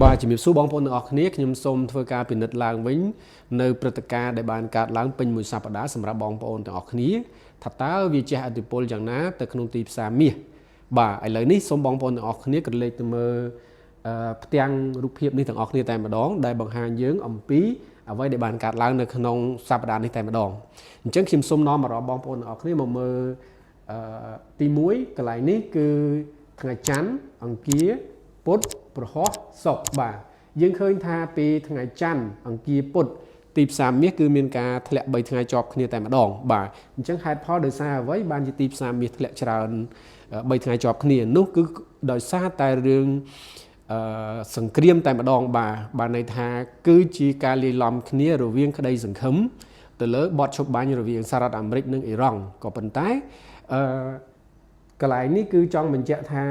បាទជំរាបសួរបងប្អូនទាំងអស់គ្នាខ្ញុំសូមធ្វើការពិនិត្យឡើងវិញនៅព្រឹត្តិការណ៍ដែលបានកើតឡើងពេញមួយសប្តាហ៍សម្រាប់បងប្អូនទាំងអស់គ្នាថាតើវាជះឥទ្ធិពលយ៉ាងណាទៅក្នុងទីផ្សារមាសបាទឥឡូវនេះសូមបងប្អូនទាំងអស់គ្នាក៏លេចទៅមើលផ្ទាំងរូបភាពនេះទាំងអស់គ្នាតែម្ដងដែលបង្ហាញយើងអំពីអ្វីដែលបានកើតឡើងនៅក្នុងសប្តាហ៍នេះតែម្ដងអញ្ចឹងខ្ញុំសូមនាំអារម្មណ៍បងប្អូនទាំងអស់គ្នាមកមើលទី1កន្លែងនេះគឺថ្ងៃច័ន្ទអង្គារពុធប្រហោះសុក្របាទយើងឃើញថាពីថ្ងៃច័ន្ទអង្គារពុធទីផ្សារមាសគឺមានការធ្លាក់3ថ្ងៃជាប់គ្នាតែម្ដងបាទអញ្ចឹងហេតុផលដោយសារអ្វីបានជាទីផ្សារមាសធ្លាក់ច្រើន3ថ្ងៃជាប់គ្នានោះគឺដោយសារតែរឿងសង្គ្រាមតែម្ដងបាទន័យថាគឺជាការលាយឡំគ្នារវាងក្តីសង្ឃឹមទៅលើបទឈប់បាញ់រវាងសហរដ្ឋអាមេរិកនិងអ៊ីរ៉ង់ក៏ប៉ុន្តែកន្លែងនេះគឺចង់បញ្ជាក់ថា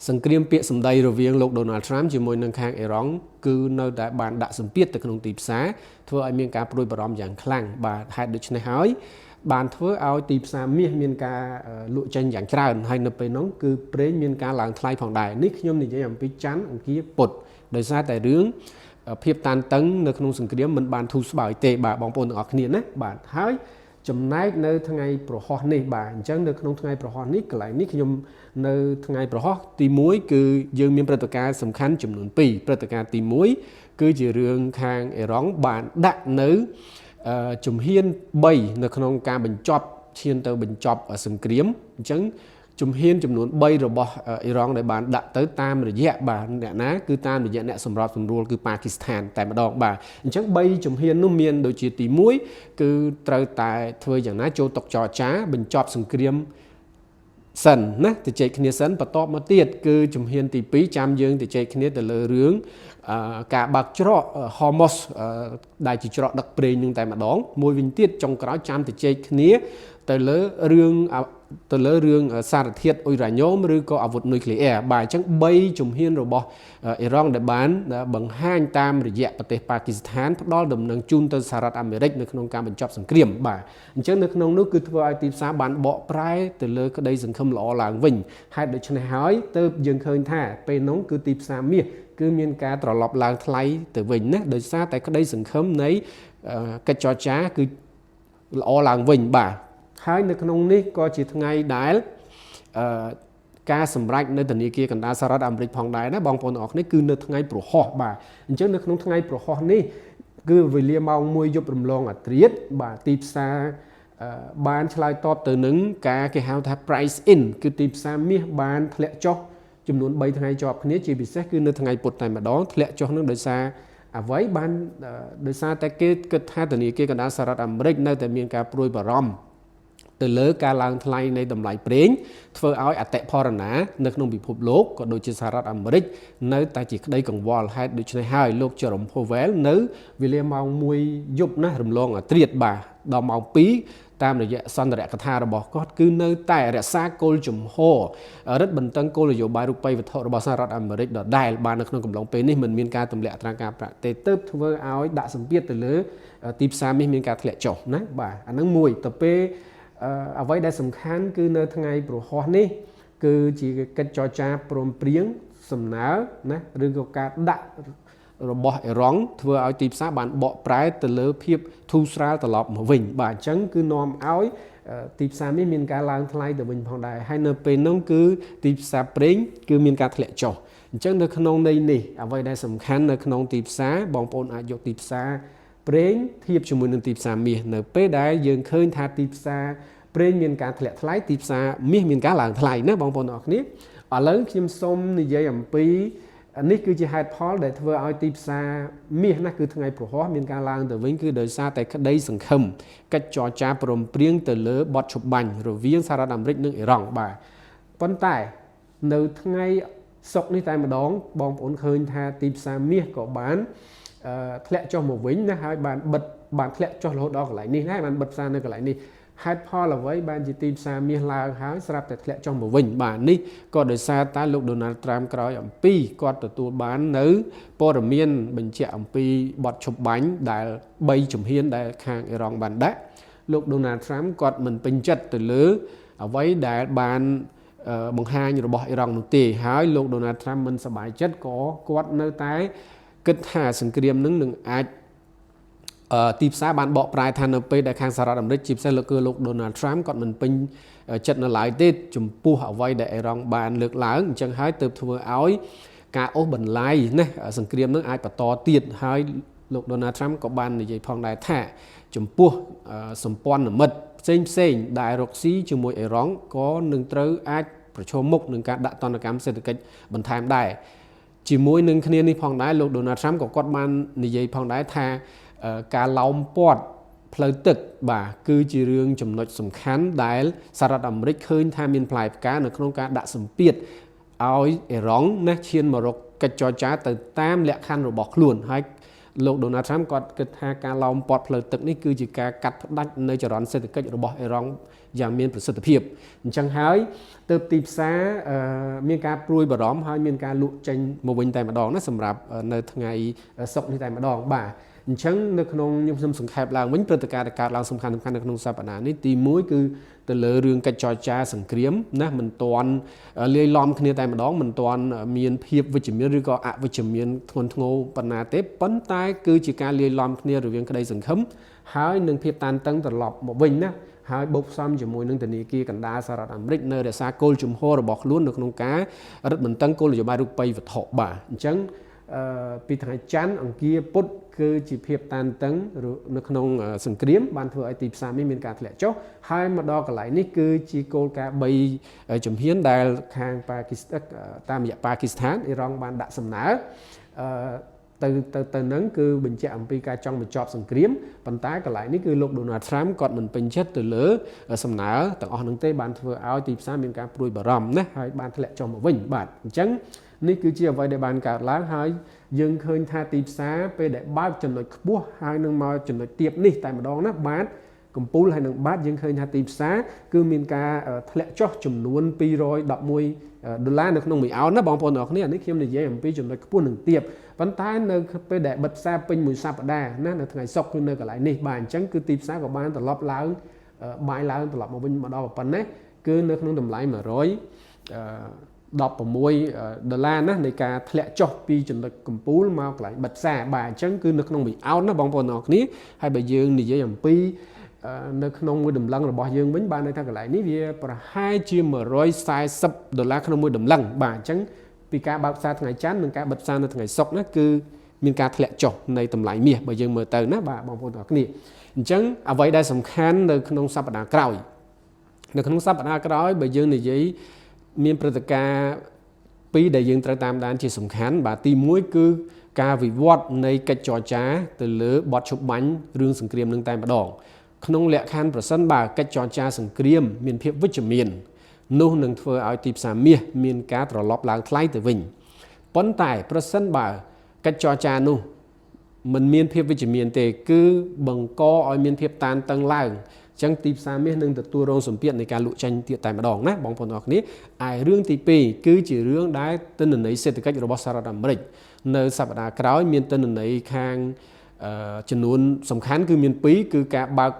សង្គ្រាមពាក្យសម្ដីរវាងលោក Donald Trump ជាមួយនឹងខាងអ៊ីរ៉ង់គឺនៅតែបានដាក់សម្ពាធទៅក្នុងទីផ្សារធ្វើឲ្យមានការព្រួយបារម្ភយ៉ាងខ្លាំងបាទហេតុដូច្នេះហើយបានធ្វើឲ្យទីផ្សារមាសមានការលក់ចេញយ៉ាងច្រើនហើយនៅពេលនោះគឺប្រេងមានការឡើងថ្លៃផងដែរនេះខ្ញុំនិយាយអំពីច័ន្ទអង្គារពុធដោយសារតែរឿងភាពតានតឹងនៅក្នុងសង្គ្រាមមិនបានធូរស្បើយទេបាទបងប្អូនទាំងអស់គ្នាណាបាទហើយចំណែកនៅថ្ងៃប្រហោះនេះបាទអញ្ចឹងនៅក្នុងថ្ងៃប្រហោះនេះកន្លែងនេះខ្ញុំនៅថ្ងៃប្រហោះទី1គឺយើងមានព្រឹត្តិការណ៍សំខាន់ចំនួន2ព្រឹត្តិការណ៍ទី1គឺជារឿងខាងអ៊ីរ៉ង់បានដាក់នៅជំហាន3នៅក្នុងការបញ្ចប់ឈានទៅបញ្ចប់សង្គ្រាមអញ្ចឹងជំហានចំនួន3របស់អ៊ីរ៉ង់ដែលបានដាក់ទៅតាមរយៈបាទអ្នកណាគឺតាមរយៈអ្នកសម្របសម្រួលគឺប៉ាគីស្ថានតែម្ដងបាទអញ្ចឹង3ជំហាននោះមានដូចជាទី1គឺត្រូវតែធ្វើយ៉ាងណាចូលតុចរចាបញ្ចប់សង្គ្រាមសិនណាទៅជែកគ្នាសិនបន្ទាប់មកទៀតគឺជំហានទី2ចាំយើងទៅជែកគ្នាទៅលើរឿងការបើកច្រក Hormuz ដែលជាច្រកដឹកប្រេងនឹងតែម្ដងមួយវិញទៀតចុងក្រោយចាំទៅជែកគ្នាទៅលើរឿងសារធាតុអ៊ុយរ៉ាញ៉ូមឬក៏អាវុធនុយក្លេអ៊ែរបាទអញ្ចឹង3ជំហានរបស់អ៊ីរ៉ង់ដែលបានបង្ហាញតាមរយៈប្រទេសប៉ាគីស្ថានផ្ដល់ដំណឹងជូនទៅសហរដ្ឋអាមេរិកនៅក្នុងការបញ្ចប់សង្គ្រាមបាទអញ្ចឹងនៅក្នុងនោះគឺធ្វើឲ្យទីផ្សារបានបកប្រែទៅលើក្តីសង្ឃឹមល្អឡើងវិញហេតុដូច្នេះហើយទើបយើងឃើញថាពេលនោះគឺទីផ្សារមាសគឺមានការត្រឡប់ឡើងថ្លៃទៅវិញណាដោយសារតែក្តីសង្ឃឹមនៃកិច្ចចរចាគឺល្អឡើងវិញបាទហើយនៅក្នុងនេះក៏ជាថ្ងៃដែលការសម្រេចនៅធនាគារកណ្ដាលសហរដ្ឋអាមេរិកផងដែរណាបងប្អូនទាំងអស់គ្នាគឺនៅថ្ងៃប្រហោះបាទអញ្ចឹងនៅក្នុងថ្ងៃប្រហោះនេះគឺវេលាម៉ោង1យប់រំលងអាធ្រាត្របាទទីផ្សារបានឆ្លើយតបទៅនឹងការគេហៅថា price in គឺទីផ្សារមាសបានធ្លាក់ចុះចំនួន3ថ្ងៃជាប់គ្នាជាពិសេសគឺនៅថ្ងៃពុធតែម្ដងធ្លាក់ចុះនឹងដោយសារអ្វីបានដោយសារតែគេគិតថាធនាគារកណ្ដាលសហរដ្ឋអាមេរិកនៅតែមានការព្រួយបារម្ភទៅលើការឡើងថ្លៃនៃតម្លៃប្រេងធ្វើឲ្យអតិផរណានៅក្នុងពិភពលោកក៏ដូចជាសហរដ្ឋអាមេរិកនៅតែជាក្តីកង្វល់ហេតុដូច្នេះហើយលោក Jerome Powell នៅវេលាម៉ោង1យប់ណារំលងអាធ្រាត្របាទដល់ម៉ោង2តាមរយៈសន្ទរកថារបស់គាត់គឺនៅតែរក្សាគោលជំហររឹតបន្តឹងគោលនយោបាយរូបិយវត្ថុរបស់សហរដ្ឋអាមេរិកដដែលបាននៅក្នុងកំឡុងពេលនេះមិនមានការទម្លាក់អត្រាការប្រាក់ទេទើបធ្វើឲ្យដាក់សម្ពាធទៅលើទីផ្សារមាសមានការធ្លាក់ចុះណាបាទអានឹងមួយទៅពេលអ្វីដែលសំខាន់គឺនៅថ្ងៃប្រហោះនេះគឺជាកិច្ចចរចាព្រមព្រៀងសំណើណាឬក៏ការដាក់របស់អ៊ីរ៉ង់ធ្វើឲ្យទីផ្សារបានបកប្រែទៅលើភាពធូរស្រាលត្រឡប់មកវិញបាទអញ្ចឹងគឺនាំឲ្យទីផ្សារនេះមានការឡើងថ្លៃទៅវិញផងដែរហើយនៅពេលនោះគឺទីផ្សារប្រេងគឺមានការធ្លាក់ចុះអញ្ចឹងនៅក្នុងន័យនេះអ្វីដែលសំខាន់នៅក្នុងទីផ្សារបងប្អូនអាចយកទីផ្សារប្រេងធៀបជាមួយនឹងទីផ្សារមាសនៅពេលដែលយើងឃើញថាទីផ្សារប្រេងមានការធ្លាក់ថ្លៃទីផ្សារមាសមានការឡើងថ្លៃណាបងប្អូនទាំងអស់គ្នាឥឡូវខ្ញុំសូមនិយាយអំពីនេះគឺជាហេតុផលដែលធ្វើឲ្យទីផ្សារមាសណាគឺថ្ងៃប្រហោះមានការឡើងទៅវិញគឺដោយសារតែក្តីសង្ឃឹមកិច្ចចរចាព្រមព្រៀងទៅលើបទឈប់បាញ់រវាងសហរដ្ឋអាមេរិកនិងអ៊ីរ៉ង់បាទប៉ុន្តែនៅថ្ងៃសុក្រនេះតែម្ដងបងប្អូនឃើញថាទីផ្សារមាសក៏បានធ្លាក់ចុះមកវិញណាហើយបានធ្លាក់ចុះរហូតដល់កន្លែងនេះហើយបានបិទផ្សារនៅកន្លែងនេះហេតុផលអ្វីបានជាទីផ្សារមាសឡើងហើយស្រាប់តែធ្លាក់ចុះមកវិញបាទនេះក៏ដោយសារតែលោក Donald Trump ក្រោយអំពីគាត់ទទួលបាននៅព័ត៌មានបញ្ជាក់អំពីបទឈប់បាញ់ដែល3ជំហានដែលខាងអ៊ីរ៉ង់បានដាក់លោក Donald Trump គាត់មិនពេញចិត្តទៅលើអ្វីដែលបាន បង្ហាញរបស់អ៊ីរ៉ង់នោះទេហើយលោក Donald Trump មិនសប្បាយចិត្តក៏គាត់នៅតែគិតថាសង្គ្រាមនឹងអាចទីផ្សារបានបកប្រែថានៅពេលដែលខាងសហរដ្ឋអាមេរិកជាពិសេសលោក Donald Trump គាត់មិនពេញចិត្តនៅឡើយទេចំពោះអ្វីដែលអ៊ីរ៉ង់បានលើកឡើងអញ្ចឹងហើយទើបធ្វើឲ្យការអូសបន្លាយណាសង្គ្រាមនឹងអាចបន្តទៀតហើយលោក Donald Trump ក៏បាននិយាយផងដែរថាចំពោះសម្ព័ន្ធមិត្តផ្សេងដែលរកស៊ីជាមួយអ៊ីរ៉ង់ក៏នឹងត្រូវអាចប្រឈមមុខនឹងការដាក់ទណ្ឌកម្មសេដ្ឋកិច្ចបន្ថែមដែរជាមួយនឹងគ្នានេះផងដែរលោក Donald Trump ក៏គាត់បាននិយាយផងដែរថាការឡោមព័ទ្ធផ្លូវទឹកបាទគឺជារឿងចំណុចសំខាន់ដែលសហរដ្ឋអាមេរិកឃើញថាមានផ្លែផ្កានៅក្នុងការដាក់សម្ពាធឲ្យអ៊ីរ៉ង់ណាឈានមករកកិច្ចចរចាទៅតាមលក្ខខណ្ឌរបស់ខ្លួនហើយលោក Donald Trump គាត់គិតថាការឡោមព័ទ្ធផ្លូវទឹកនេះគឺជាការកាត់ផ្ដាច់នៅចរន្តសេដ្ឋកិច្ចរបស់អ៊ីរ៉ង់យ៉ាងមានប្រសិទ្ធភាពអញ្ចឹងហើយទើបទីផ្សារមានការព្រួយបារម្ភហើយមានការលក់ចេញមកវិញតែម្ដងណាសម្រាប់នៅថ្ងៃសុក្រនេះតែម្ដងបាទអញ្ចឹងនៅក្នុងខ្ញុំសង្ខេបឡើងវិញព្រឹត្តិការណ៍ដែលកើតឡើងសំខាន់ៗនៅក្នុងសប្តាហ៍នេះទី1គឺទៅលើរឿងកិច្ចចរចាសង្គ្រាមណាមិនទាន់លាយឡំគ្នាតែម្ដងមិនទាន់មានភាពវិជ្ជមានឬក៏អវិជ្ជមានធ្ងន់ធ្ងរប៉ុណ្ណាទេប៉ុន្តែគឺជាការលាយឡំគ្នារវាងក្តីសង្ឃឹមហើយនឹងភាពតានតឹងត្រឡប់មកវិញណាហើយបូកផ្សំជាមួយនឹងធនាគារកណ្ដាលសហរដ្ឋអាមេរិកនៅរក្សាគោលជំហររបស់ខ្លួននៅក្នុងការរឹតបន្តឹងគោលនយោបាយរូបិយវត្ថុបាទអញ្ចឹងពីថ្ងៃច័ន្ទអង្គារពុធគឺជាភាពតានតឹងនៅក្នុងសង្គ្រាមបានធ្វើឲ្យទីផ្សារនេះមានការធ្លាក់ចុះហើយមកដល់កន្លែងនេះគឺជាគោលការណ៍3ជំហានដែលខាងប៉ាគីស្ថានតាមរយៈប៉ាគីស្ថានអ៊ីរ៉ង់បានដាក់សំណើទៅនឹងគឺបញ្ជាក់អំពីការចង់បញ្ចប់សង្គ្រាមប៉ុន្តែកន្លែងនេះគឺលោក Donald Trump គាត់មិនពេញចិត្តទៅលើសំណើទាំងអស់នឹងទេបានធ្វើឲ្យទីផ្សារមានការព្រួយបារម្ភណាហើយបានធ្លាក់ចុះមកវិញបាទអញ្ចឹងនេះគឺជាអ្វីដែលបានកើតឡើងហើយយើងឃើញថាទីផ្សារពេលដែលបើកចំណុចខ្ពស់ហើយនឹងមកចំណុចទាបនេះតែម្ដងណាបាទកំពូលហើយនឹងបាតយើងឃើញថាទីផ្សារគឺមានការធ្លាក់ចុះចំនួន$211នៅក្នុង1អោនណាបងប្អូនទាំងអស់គ្នានេះខ្ញុំនិយាយអំពីចំណុចខ្ពស់នឹងទាបប៉ុន្តែនៅពេលដែលបិទផ្សារពេញមួយសប្តាហ៍ណានៅថ្ងៃសុក្រគឺនៅកន្លែងនេះបាទអញ្ចឹងគឺទីផ្សារក៏បានត្រឡប់ឡើងបាយឡើងត្រឡប់មកវិញមកដល់ប៉ុណ្ណេះគឺនៅក្នុងតម្លៃ$116ណានៃការធ្លាក់ចុះពីចំណុចកំពូលមកកន្លែងបិទផ្សារបាទអញ្ចឹងគឺនៅក្នុង1អោនណាបងប្អូនទាំងអស់គ្នាហើយបើយើងនិយាយអំពីនៅក្នុងមួយដំឡឹងរបស់យើងវិញបានន័យថាកន្លែងនេះវាប្រហែលជា$140ក្នុងមួយដំឡឹងបាទអញ្ចឹងពីការបើកផ្សារថ្ងៃច័ន្ទនិងការបិទផ្សារនៅថ្ងៃសុក្រណាគឺមានការធ្លាក់ចុះនៃតម្លៃមាសបើយើងមើលទៅណាបាទបងប្អូនទាំងអស់គ្នាអញ្ចឹងអ្វីដែលសំខាន់នៅក្នុងសប្តាហ៍ក្រោយបើយើងនិយាយមានព្រឹត្តិការណ៍ពីរដែលយើងត្រូវតាមដានជាសំខាន់បាទទី1គឺការវិវត្តនៃកិច្ចចរចាទៅលើបទឈប់បាញ់រឿងសង្គ្រាមនឹងតែម្ដងក្នុងលក្ខខណ្ឌប្រសិនបើកិច្ចចរចាសង្គ្រាមមានភាពវិជ្ជមាននោះនឹងធ្វើឲ្យទីផ្សារមាសមានការត្រឡប់ឡើងថ្លៃទៅវិញប៉ុន្តែប្រសិនបើកិច្ចចរចានោះមិនមានភាពវិជ្ជមានទេគឺបង្កឲ្យមានភាពតានតឹងឡើងអញ្ចឹងទីផ្សារមាសនឹងទទួលរងសម្ពាធនៃការលក់ចេញទៀតតែម្ដងណាបងប្អូនទាំងអស់គ្នាហើយរឿងទី2គឺជារឿងដែលទិន្នន័យសេដ្ឋកិច្ចរបស់សហរដ្ឋអាមេរិកនៅសប្តាហ៍ក្រោយមានទិន្នន័យខាងចំនួនសំខាន់គឺមាន2គឺការបើក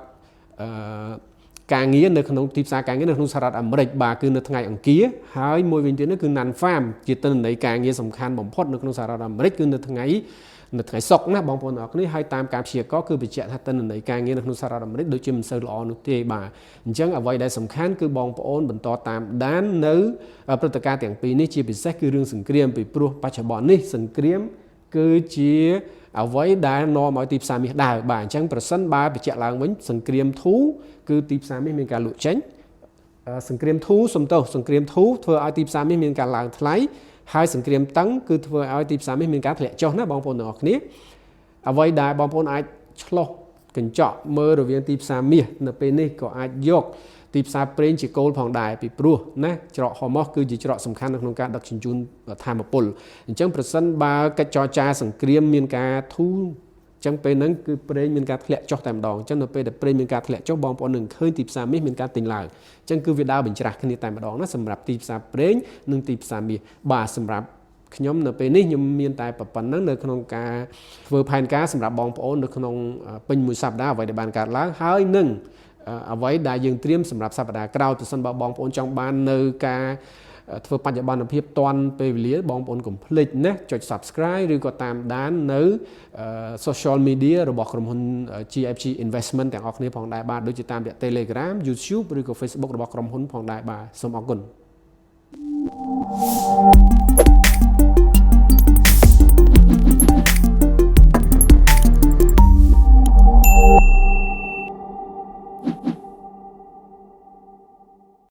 ការងារនៅក្នុងទីផ្សារការងារនៅក្នុងសហរដ្ឋអាមេរិកបាទគឺនៅថ្ងៃអង្គារហើយមួយវិញទៀតនោះគឺ Non-Farm ជាទិន្នន័យការងារសំខាន់បំផុតនៅក្នុងសហរដ្ឋអាមេរិកគឺនៅថ្ងៃសុក្រណាបងប្អូនទាំងអស់គ្នាហើយតាមការព្យាករណ៍គឺបញ្ជាក់ថាទិន្នន័យការងារនៅក្នុងសហរដ្ឋអាមេរិកដូចជាមិនសូវល្អនោះទេបាទអញ្ចឹងអ្វីដែលសំខាន់គឺបងប្អូនបន្តតាមដាននៅព្រឹត្តិការណ៍ទាំងពីរនេះជាពិសេសគឺរឿងសង្គ្រាមពីព្រោះបច្ចុប្បន្ននេះសង្គ្រាមគឺជាអ្វីដែលនាំឲ្យទីផ្សារមាសដើរបាទអញ្ចឹងប្រសិនបើបញ្ជាក់ឡើងវិញសង្គ្រាមធូរគឺទីផ្សារមាសមានការលក់ចេញសង្គ្រាមធូរធ្វើឲ្យទីផ្សារមាសមានការឡើងថ្លៃហើយសង្គ្រាមតឹងគឺធ្វើឲ្យទីផ្សារមាសមានការធ្លាក់ចុះណាបងប្អូនទាំងអស់គ្នាអ្វីដែលបងប្អូនអាចឆ្លោះកញ្ចក់មើលរវាងទីផ្សារមាសនៅពេលនេះក៏អាចយកទីផ្សារប្រេងជាគោលផងដែរពីព្រោះណាច្រកហម៉ូសគឺជាច្រកសំខាន់នៅក្នុងការដឹកជញ្ជូនថាមពលអញ្ចឹងប្រសិនបើកិច្ចចរចាសង្គ្រាមមានការធូរអញ្ចឹងពេលហ្នឹងគឺប្រេងមានការធ្លាក់ចុះតែម្ដងអញ្ចឹងនៅពេលដែលប្រេងមានការធ្លាក់ចុះបងប្អូននឹងឃើញទីផ្សារមាសមានការទិញឡើងអញ្ចឹងគឺវាដើរបញ្ច្រាស់គ្នាតែម្ដងណាសម្រាប់ទីផ្សារប្រេងនិងទីផ្សារមាសបាទសម្រាប់ខ្ញុំនៅពេលនេះខ្ញុំមានតែប៉ុណ្្នឹងនៅក្នុងការធ្វើផែនការសម្រាប់បងប្អូននៅក្នុងពេញមួយសប្តាហ៍អ្វីដែលបានកើតឡើងហើយនឹង អ្វីដែលយើងត្រៀមសម្រាប់សប្តាហ៍ក្រោយប្រសិនបើបងប្អូនចង់បាននៅការធ្វើបច្ចុប្បន្នភាពតាន់ពេលវេលាបងប្អូនកុំភ្លេចណាចុច Subscribe ឬក៏តាមដាននៅ social media របស់ក្រុមហ៊ុន GFG Investment ទាំងអស់គ្នាផងដែរបាទដូចជាតាមរយៈ Telegram YouTube ឬក៏ Facebook របស់ក្រុមហ៊ុនផងដែរបាទសូមអរគុណ